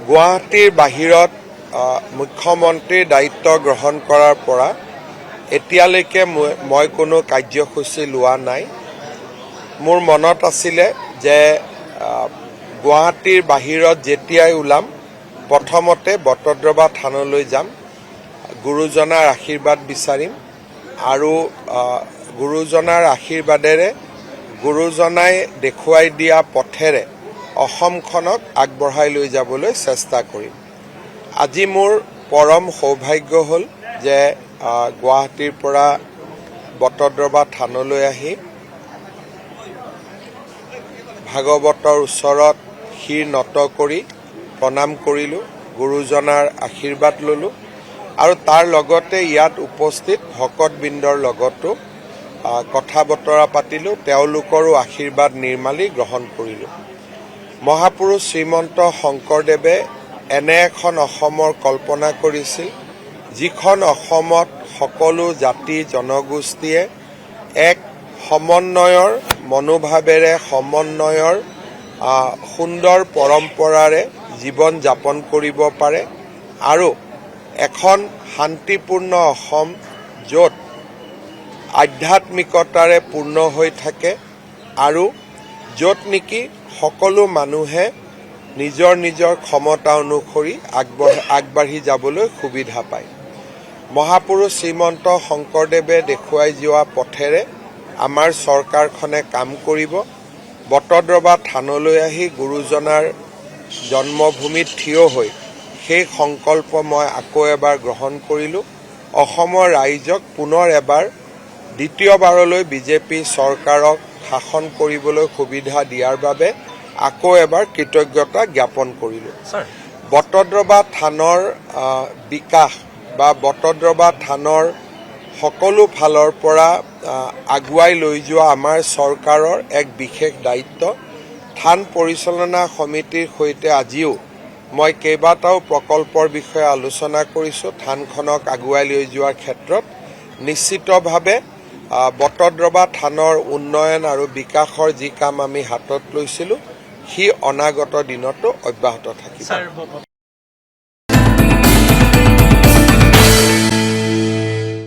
গুৱাহাটীৰ বাহিৰত মুখ্যমন্ত্ৰীৰ দায়িত্ব গ্ৰহণ কৰাৰ পৰা এতিয়ালৈকে মই কোনো কাৰ্যসূচী লোৱা নাই। মোৰ মনত আছিলে যে গুৱাহাটীৰ বাহিৰত যেতিয়াই ওলাম প্ৰথমতে বটদ্ৰৱা থানলৈ যাম, গুৰুজনাৰ আশীৰ্বাদ বিচাৰিম আৰু গুৰুজনাৰ আশীৰ্বাদেৰে গুৰুজনাই দেখুৱাই দিয়া পথেৰে অসমখনক আগবঢ়াই লৈ যাবলৈ চেষ্টা কৰিম। আজি মোৰ পৰম সৌভাগ্য হ'ল যে গুৱাহাটীৰ পৰা বটদ্ৰৱা থানলৈ আহি ভাগৱতৰ ওচৰত শিৰ নত কৰি প্ৰণাম কৰিলোঁ, গুৰুজনাৰ আশীৰ্বাদ ল'লোঁ আৰু তাৰ লগতে ইয়াত উপস্থিত ভকতবৃন্দৰ লগতো কথা বতৰা পাতিলোঁ, তেওঁলোকৰো আশীৰ্বাদ নিৰ্মালি গ্ৰহণ কৰিলোঁ। মহাপুৰুষ শ্ৰীমন্ত শংকৰদেৱে এনে এখন অসমৰ কল্পনা কৰিছিল যিখন অসমত সকলো জাতি জনগোষ্ঠীয়ে এক সমন্বয়ৰ মনোভাৱেৰে সমন্বয়ৰ সুন্দৰ পৰম্পৰাৰে জীৱন যাপন কৰিব পাৰে আৰু এখন শান্তিপূৰ্ণ অসম য'ত আধ্যাত্মিকতাৰে পূৰ্ণ হৈ থাকে আৰু য'ত নেকি সকলো মানুহে নিজৰ নিজৰ ক্ষমতা অনুসৰি আগবাঢ়ি যাবলৈ সুবিধা পায়। মহাপুৰুষ শ্ৰীমন্ত শংকৰদেৱে দেখুৱাই যোৱা পথেৰে আমাৰ চৰকাৰখনে কাম কৰিব। বটদ্ৰৱা থানলৈ আহি গুৰুজনাৰ জন্মভূমিত থিয় হৈ সেই সংকল্প মই আকৌ এবাৰ গ্ৰহণ কৰিলোঁ। অসমৰ ৰাইজক পুনৰ এবাৰ দ্বিতীয়বাৰলৈ বিজেপি চৰকাৰক শাসন কৰিবলৈ সুবিধা দিয়াৰ বাবে আকৌ এবাৰ কৃতজ্ঞতা জ্ঞাপন কৰিলোঁ। বটদ্ৰৱা থানৰ বিকাশ বা বটদ্ৰৱা থানৰ সকলো ফালৰ পৰা আগুৱাই লৈ যোৱা আমাৰ চৰকাৰৰ এক বিশেষ দায়িত্ব। থান পৰিচালনা সমিতিৰ সৈতে আজিও মই কেইবাটাও প্ৰকল্পৰ বিষয়ে আলোচনা কৰিছোঁ। থানখনক আগুৱাই লৈ যোৱাৰ ক্ষেত্ৰত নিশ্চিতভাৱে বটদ্ৰৱা থানৰ উন্নয়ন আৰু বিকাশৰ যি কাম আমি হাতত লৈছিলোঁ সি অনাগত দিনতো অব্যাহত থাকিব।